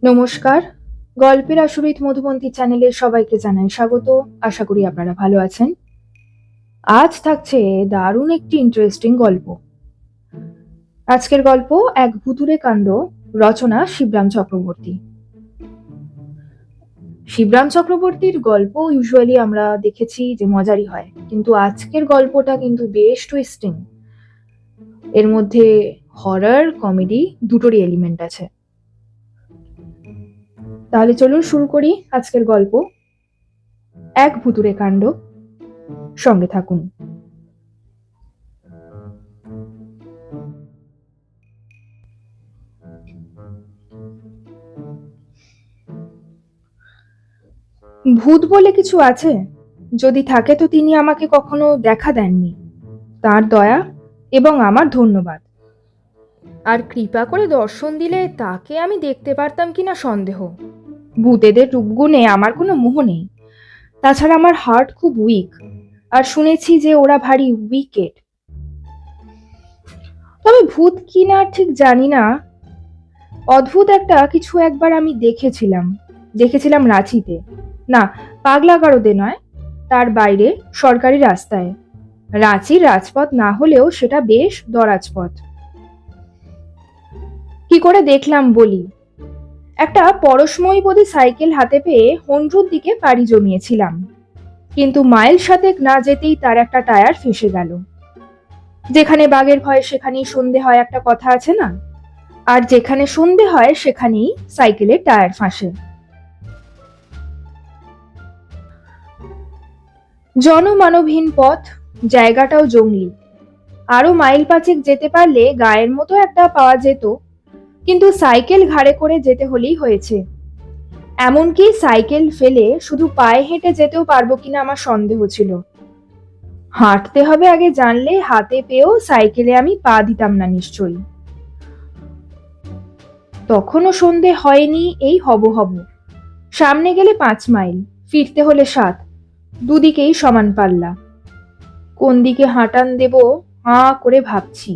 নমস্কার। গল্পের আসরিত মধুবন্তী চ্যানেলে সবাইকে জানাই স্বাগত। আশা করি আপনারা ভালো আছেন। আজ থাকছে দারুণ একটি ইন্টারেস্টিং গল্প। আজকের গল্প এক ভুতুড়ে কাণ্ড, রচনা শিবরাম চক্রবর্তী। শিবরাম চক্রবর্তীর গল্প ইউজুয়ালি আমরা দেখেছি যে মজারই হয়, কিন্তু আজকের গল্পটা কিন্তু বেশ টুইস্টিং। এর মধ্যে হরর কমেডি দুটোরই এলিমেন্ট আছে। তাহলে চলুন শুরু করি আজকের গল্প, এক ভুতুড়ে কাণ্ড। সঙ্গে থাকুন। ভূত বলে কিছু আছে? যদি থাকে তো তিনি আমাকে কখনো দেখা দেননি। তার দয়া এবং আমার ধন্যবাদ। আর কৃপা করে দর্শন দিলে তাকে আমি দেখতে পারতাম কিনা সন্দেহ। ভূতেদের রূপগুণে আমার কোনো মোহ নেই। তাছাড়া আমার হার্ট খুব উইক, আর শুনেছি যে ওরা ভারী উইকেট। তবে ভূত কিনা ঠিক জানি না। অদ্ভুত একটা কিছু একবার আমি দেখেছিলাম রাঁচিতে। না, পাগলাগারদে নয়, তার বাইরে সরকারি রাস্তায়। রাঁচির রাজপথ না হলেও সেটা বেশ দরাজপথ। কি করে দেখলাম বলি। একটা পরশময়ীপদী সাইকেল হাতে পেয়ে হন্ড্রুর দিকে পাড়ি জমিয়েছিলাম, কিন্তু মাইল সাতেক না যেতেই তার একটা টায়ার ফেসে গেল। যেখানে বাঘের ভয় সেখানেই সন্ধে হয়, একটা কথা আছে না? আর যেখানে সন্ধে হয় সেখানেই সাইকেলের টায়ার ফাঁসে। জনমানবহীন পথ, জায়গাটাও জঙ্গলি। আরো মাইল পাঁচেক যেতে পারলে গায়ের মতো একটা পাওয়া যেত, কিন্তু সাইকেল ঘাড়ে করে যেতে হলেই হয়েছে। এমনকি সাইকেল ফেলে শুধু পায়ে হেঁটে যেতেও পারবো কিনা আমার সন্দেহ ছিল। হাঁটতে হবে আগে জানলে হাতে পেয়েও সাইকেলে আমি পা দিতাম না নিশ্চয়ই। তখনও সন্ধে হয়নি, এই হব হব। সামনে গেলে 5 মাইল, ফিরতে হলে 7। দুদিকেই সমান পাল্লা। কোন দিকে হাঁটান দেব হাঁ করে ভাবছি।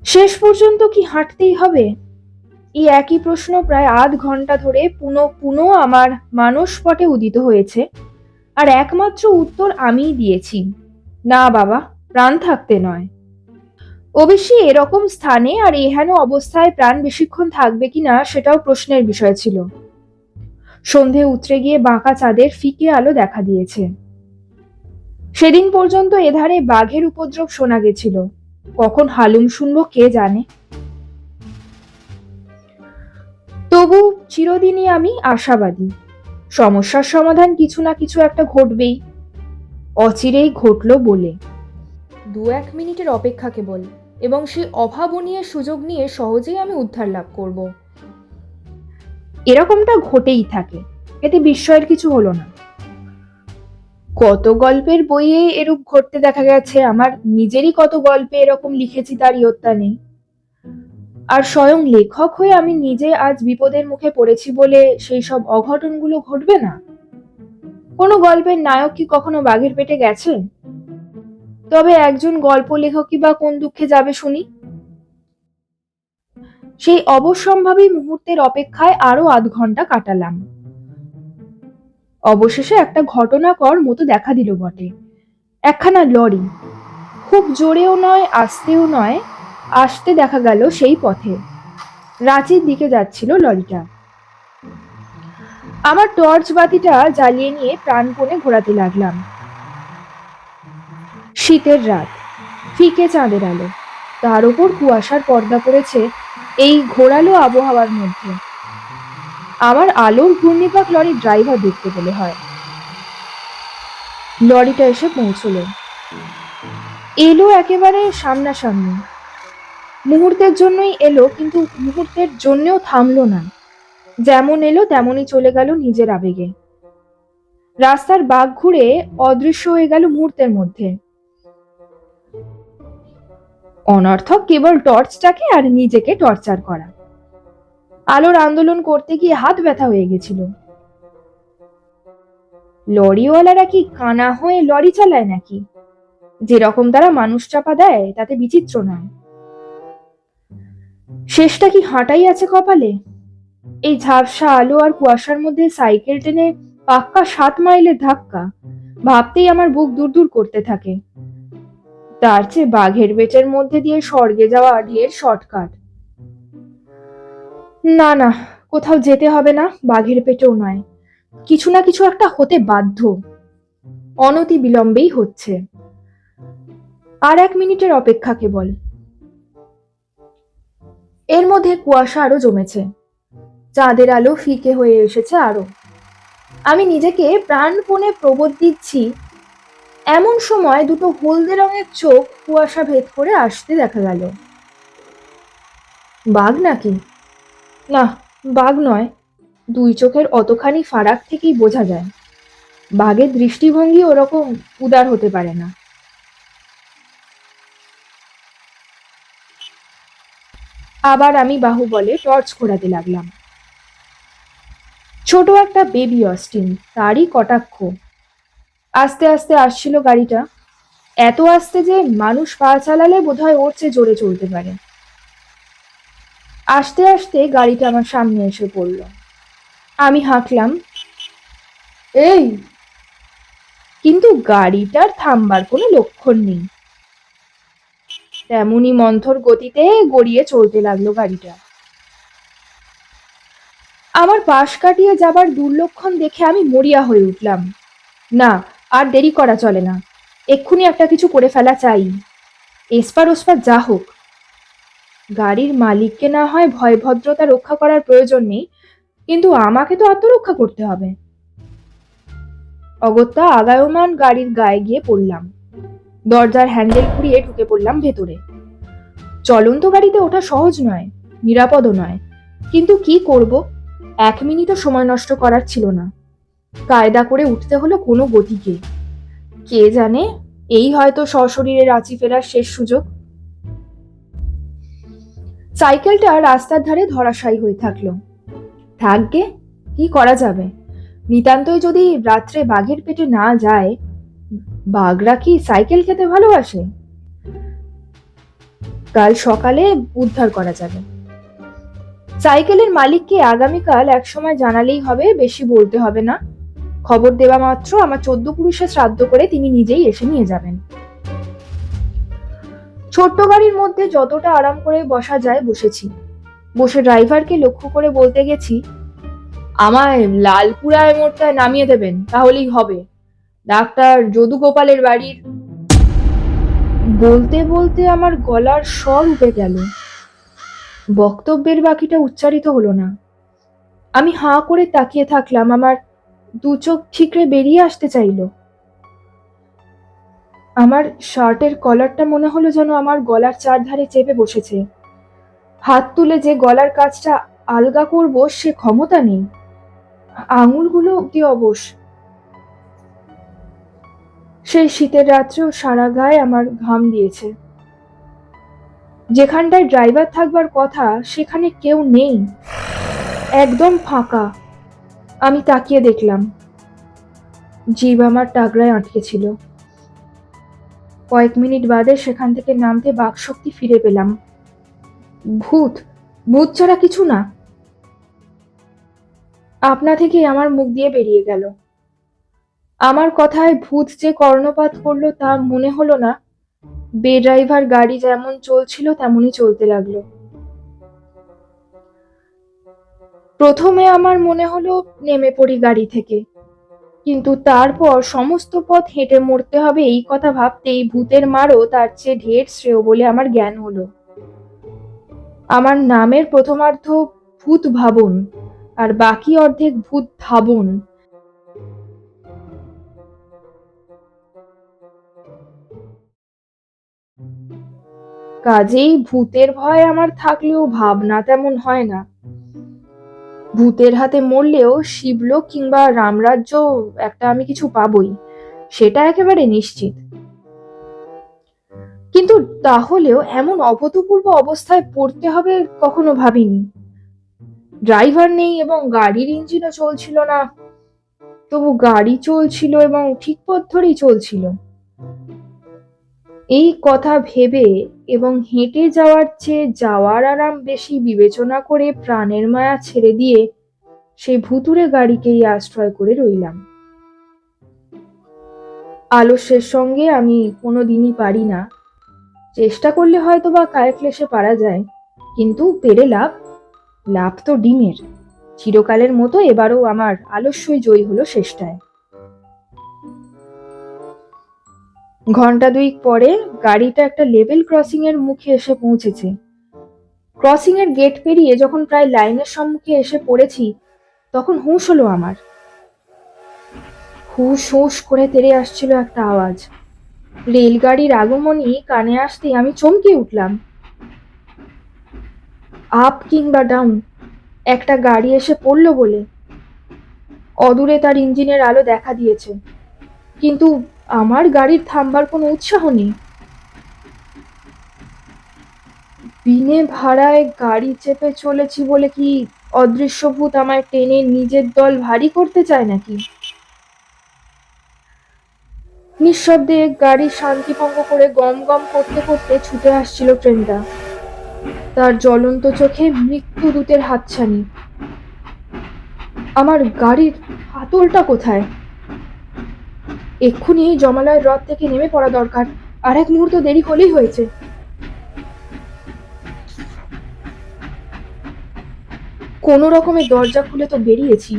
শেষ পর্যন্ত কি হাঁটতেই হবে? এই একই প্রশ্ন প্রায় আধ ঘন্টা ধরে পুনঃ পুনঃ আমার মানসপটে উদিত হয়েছে, আর একমাত্র উত্তর আমিই দিয়েছি, না বাবা, প্রাণ থাকতে নয়। অবশ্যই এরকম স্থানে আর এহেন অবস্থায় প্রাণ বেশিক্ষণ থাকবে কিনা সেটাও প্রশ্নের বিষয় ছিল। সন্ধে উতরে গিয়ে বাঁকা চাঁদের ফিকে আলো দেখা দিয়েছে। সেদিন পর্যন্ত এধারে বাঘের উপদ্রব শোনা গেছিল, কখন হালুম শুনবো কে জানে। তবু চিরদিনই আমি আশাবাদী, সমস্যার সমাধান কিছু না কিছু একটা ঘটবেই। অচিরেই ঘটল বলে 2-1 মিনিটের অপেক্ষা কেবল, এবং সেই অভাবনীয় সুযোগ নিয়ে সহজেই আমি উদ্ধার লাভ করব। এরকমটা ঘটেই থাকে, এতে বিস্ময়ের কিছু হলো না। কত গল্পের বইয়ে এরূপ ঘটতে দেখা গেছে, আমার নিজেরই কত গল্পে এরকম লিখেছি তার ইয়ত্তা নেই। আর স্বয়ং লেখক হয়ে আমি নিজে আজ বিপদের মুখে পড়েছি বলে সেই সব অঘটনগুলো ঘটবে না? কোনো গল্পের নায়ক কি কখনো বাঘের পেটে গেছে? তবে একজন গল্প লেখকই বা কোন দুঃখে যাবে শুনি? সেই অবশ্যম্ভাবী মুহূর্তের অপেক্ষায় আরো আধ ঘন্টা কাটালাম। অবশেষে একটা ঘটনাকর মতো দেখা দিল বটে। একখানা লরি, খুব জোরেও নয় আস্তেও নয়, আসতে দেখা গেল সেই পথে। রাঁচির দিকে যাচ্ছিল লরিটা। আমার টর্চ বাতিটা জ্বালিয়ে নিয়ে প্রাণপণে ঘোরাতে লাগলাম। শীতের রাত, ফিকে চাঁদের আলো, তার উপর কুয়াশার পর্দা পড়েছে এই ঘোরালো আবহাওয়ার মধ্যে। আমার আলোর ঘূর্ণিপাক লরির ড্রাইভার দেখতে পেলে হয়। লরিটা এসে পৌঁছলো, এলো একেবারে সামনাসামনি। মুহূর্তের জন্যই এলো, কিন্তু মুহূর্তের জন্যও থামলো না। যেমন এলো তেমনই চলে গেল নিজের আবেগে। রাস্তার বাঁক ঘুরে অদৃশ্য হয়ে গেল মুহূর্তের মধ্যে। অনর্থক কেবল টর্চটাকে আর নিজেকে টর্চার করা। আলোর আন্দোলন করতে গিয়ে হাত ব্যথা হয়ে গেছিল। লরিওয়ালারা কি কানা হয়ে লরি চালায় নাকি? যেরকম তারা মানুষ চাপা দেয় তাতে বিচিত্র নয়। শেষটা কি হাঁটাই আছে কপালে? এই ঝাপসা আলো আর কুয়াশার মধ্যে সাইকেল টেনে পাক্কা 7 মাইলের ধাক্কা, ভাবতেই আমার বুক দূর দূর করতে থাকে। তার চেয়ে বাঘের পেটের মধ্যে দিয়ে স্বর্গে যাওয়া ঢের শর্টকাট। না না, কোথাও যেতে হবে না, বাঘের পেটেও নয়। কিছু না কিছু একটা হতে বাধ্য, অনতি বিলম্বেই হচ্ছে। আর 1 মিনিটের অপেক্ষা কেবল। এর মধ্যে কুয়াশা আরো জমেছে, চাঁদের আলো ফিকে হয়ে এসেছে আরো। আমি নিজেকে প্রাণপণে প্রবোধ দিচ্ছি, এমন সময় দুটো হলদে রঙের চোখ কুয়াশা ভেদ করে আসতে দেখা গেল। বাঘ নাকি? না, বাঘ নয়। দুই চোখের অতখানি ফারাক থেকেই বোঝা যায় বাঘের দৃষ্টিভঙ্গি ওরকম উদার হতে পারে না। আবার আমি বাহুবলে টর্চ ঘোরাতে লাগলাম। ছোট একটা বেবি অস্টিন, তারই কটাক্ষ। আস্তে আস্তে আসছিল গাড়িটা, এত আস্তে যে মানুষ পা চালালে বোধহয় ওর চেয়ে জোরে চলতে পারে। আস্তে আস্তে গাড়িটা আমার সামনে এসে পড়ল। আমি হাঁকলাম, এই, কিন্তু গাড়িটার থামবার কোনো লক্ষণ নেই। তেমনি মন্থর গতিতে গড়িয়ে চলতে লাগলো গাড়িটা। আমার পাশ কাটিয়ে যাবার দুর্লক্ষণ দেখে আমি মরিয়া হয়ে উঠলাম। না, আর দেরি করা চলে না, এক্ষুনি একটা কিছু করে ফেলা চাই। এসপার ওসপার যা হোক, গাড়ির মালিককে না হয় ভয় ভদ্রতা রক্ষা করার প্রয়োজন নেই, কিন্তু আমাকে তো আত্মরক্ষা করতে হবে। অগত্যা আগায়মান গাড়ির গায়ে গিয়ে পড়লাম। দরজার হ্যান্ডেল ঘুরিয়ে ঢুকে পড়লাম ভেতরে। চলন্ত গাড়িতে ওঠা সহজ নয়, নিরাপদও নয়, কিন্তু কি করব, 1 মিনিটও সময় নষ্ট করার ছিল না। কায়দা করে উঠতে হলো কোনো গতিকে। কে জানে, এই হয়তো সশরীরে রাঁচি ফেরার শেষ সুযোগ। সাইকেলটা রাস্তার ধারে ধরাশায়ী হয়ে থাকলো। থাকবে, কি করা যাবে। নিতান্তই যদি রাত্রে বাঘের পেটে না যায়। বাঘরা কি সাইকেল খেতে ভালোবাসে? কাল সকালে উদ্ধার করা যাবে। সাইকেলের মালিককে আগামীকাল একসময় জানালেই হবে, বেশি বলতে হবে না। খবর দেওয়া মাত্র আমার 14 পুরুষে শ্রাদ্ধ করে তিনি নিজেই এসে নিয়ে যাবেন। ছোট্ট গাড়ির মধ্যে যতটা আরাম করে বসা যায় বসেছি। বসে ড্রাইভারকে লক্ষ্য করে বলতে গেছি, আমায় লালপুরায় মোড়টায় নামিয়ে দেবেন, তাহলেই হবে। ডাক্তার যদু গোপালের বাড়ির। বলতে বলতে আমার গলার স্বর উঠে গেল। বক্তব্যের বাকিটা উচ্চারিত হলো না। আমি হাঁ করে তাকিয়ে থাকলাম, আমার দু চোখ ঠিকরে বেরিয়ে আসতে চাইল। আমার শার্টের কলারটা মনে হলো যেন আমার গলার চারধারে চেপে বসেছে। হাত তুলে যে গলার কাজটা আলগা করব সে ক্ষমতা নেই। আঙুলগুলো অব্দি অবশ। সেই শীতের রাত্রেও সারা গায়ে আমার ঘাম দিয়েছে। যেখানটায় ড্রাইভার থাকবার কথা সেখানে কেউ নেই, একদম ফাঁকা। আমি তাকিয়ে দেখলাম, জিভ আমার টাগরায় আটকে ছিল। কয়েক মিনিট বাদে সেখান থেকে নামতে বাকশক্তি ফিরে পেলাম। ভূত, ভূত ছাড়া কিছু না। আপনা থেকেই আমার মুখ দিয়ে বেরিয়ে গেল। আমার কথায় ভূত যে কর্ণপাত করলো তা মনে হলো না। বে ড্রাইভার গাড়ি যেমন চলছিল তেমনই চলতে লাগলো। প্রথমে আমার মনে হলো নেমে পড়ি গাড়ি থেকে, কিন্তু তারপর সমস্ত পথ হেঁটে মরতে হবে এই কথা ভাবতেই ভূতের মারও তার চেয়ে ঢের শ্রেয় বলে আমার জ্ঞান হলো। আমার নামের প্রথমার্ধ ভূত ভাবন, আর বাকি অর্ধেক ভূত ধাবন। কাজেই ভূতের ভয় আমার থাকলেও ভাবনা তেমন হয় না। ভূতের হাতে মরলেও শিবলোক কিংবা রামরাজ্য একটা আমি কিছু পাবই, সেটা একেবারে নিশ্চিত। কিন্তু তাহলেও এমন অভূতপূর্ব অবস্থায় পড়তে হবে কখনো ভাবিনি। ড্রাইভার নেই এবং গাড়ির ইঞ্জিনও চলছিল না, তবু গাড়ি চলছিল এবং ঠিক পথ ধরেই চলছিল। এই কথা ভেবে এবং হেঁটে যাওয়ার চেয়ে যাওয়ার আরাম বেশি বিবেচনা করে প্রাণের মায়া ছেড়ে দিয়ে সেই ভুতুড়ে গাড়িকেই আশ্রয় করে রইলাম। আলস্যের সঙ্গে আমি কোনোদিনই পারি না। চেষ্টা করলে হয়তো বা কায় ক্লেশে পারা যায়, কিন্তু পেরে লাভ তো ডিমের। চিরকালের মতো এবারও আমার আলস্যই জয়ী হলো শেষটায়। ঘন্টা দুই পরে গাড়িটা একটা লেভেল ক্রসিং এর মুখে এসে পৌঁছেছে। ক্রসিং এর গেট পেরিয়ে যখন প্রায় লাইনের সম্মুখে এসে পড়েছি, তখন হুঁশ হলো আমার। হুঁশ হুঁশ করে তেড়ে আসছিল একটা আওয়াজ। রেলগাড়ির আগমনী কানে আসতেই আমি চমকে উঠলাম। আপ কিংবা ডাউন, একটা গাড়ি এসে পড়লো বলে। অদূরে তার ইঞ্জিনের আলো দেখা দিয়েছে, কিন্তু আমার গাড়ির থামবার কোনো উৎসাহ নেই। বিনে ভাড়ায় গাড়ি চেপে চলেছি বলে কি অদৃশ্য ভূত আমায় টেনে নিজের দল ভারী করতে চায় নাকি? নিঃশব্দে গাড়ির শান্তিভঙ্গ করে গম গম করতে করতে ছুটে আসছিল ট্রেনটা। তার জ্বলন্ত চোখে মৃত্যুদূতের হাতছানি। আমার গাড়ির হাতলটা কোথায়? এক্ষুনি এই জমালয়ের রথ থেকে নেমে পড়া দরকার, আর এক মুহূর্ত দেরি হলেই হয়েছে। কোনো রকমের দরজা খুলে তো বেরিয়েছি,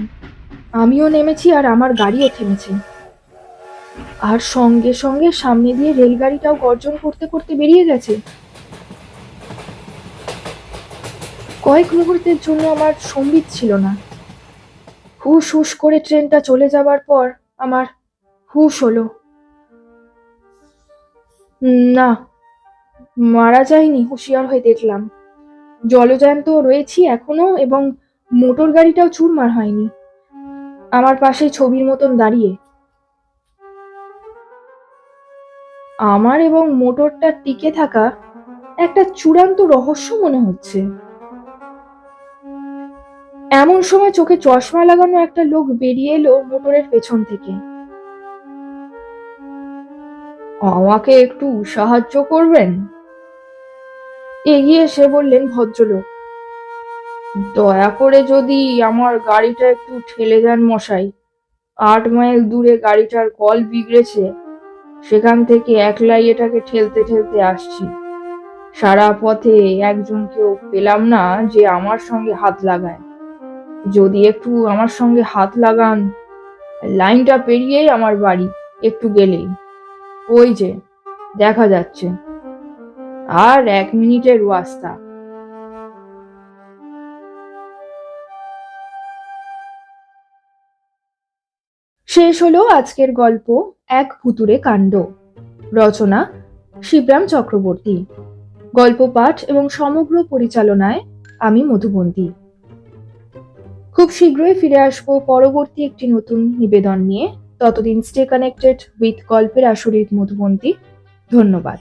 আমিও নেমেছি আর আমার গাড়িও থেমেছে। আর সঙ্গে সঙ্গে সামনে দিয়ে রেলগাড়িটাও গর্জন করতে করতে বেরিয়ে গেছে। কয়েক মুহূর্তের জন্য আমার সম্বিত ছিল না। হুশ হুশ করে ট্রেনটা চলে যাবার পর আমার হুশ হলো। না, মারা যায়নি, হুঁশিয়ার হয়ে দেখলাম। জলজ্যান্ত রয়েছি এখনো, এবং মোটর গাড়িটাও চুরমার হয়নি, আমার পাশে ছবির মতন দাঁড়িয়ে। আমার এবং মোটরটা টিকে থাকা একটা চূড়ান্ত রহস্য মনে হচ্ছে। এমন সময় চোখে চশমা লাগানো একটা লোক বেরিয়ে এলো মোটরের পেছন থেকে। আমাকে একটু সাহায্য করবেন? এগিয়ে এসে বললেন ভদ্রলোক। দয়া করে যদি আমার গাড়িটা একটু ঠেলে দেন মশাই। 8 মাইল দূরে গাড়িটার কল বিগড়েছে, সেখান থেকে একলাই এটাকে ঠেলতে ঠেলতে আসছি। সারা পথে একজনকেও পেলাম না যে আমার সঙ্গে হাত লাগায়। যদি একটু আমার সঙ্গে হাত লাগান, লাইনটা পেরিয়েই আমার বাড়ি, একটু গেলেই। ওই যে দেখা যাচ্ছে, আর 1 মিনিটের রাস্তা। শেষ হলো আজকের গল্প এক ভুতুড়ে কাণ্ড। রচনা শিবরাম চক্রবর্তী। গল্প পাঠ এবং সমগ্র পরিচালনায় আমি মধুবন্তী। খুব শীঘ্রই ফিরে আসবো পরবর্তী একটি নতুন নিবেদন নিয়ে। ততদিন স্টে কানেক্টেড উইথ গল্পের আসরিত মধুবন্তী। ধন্যবাদ।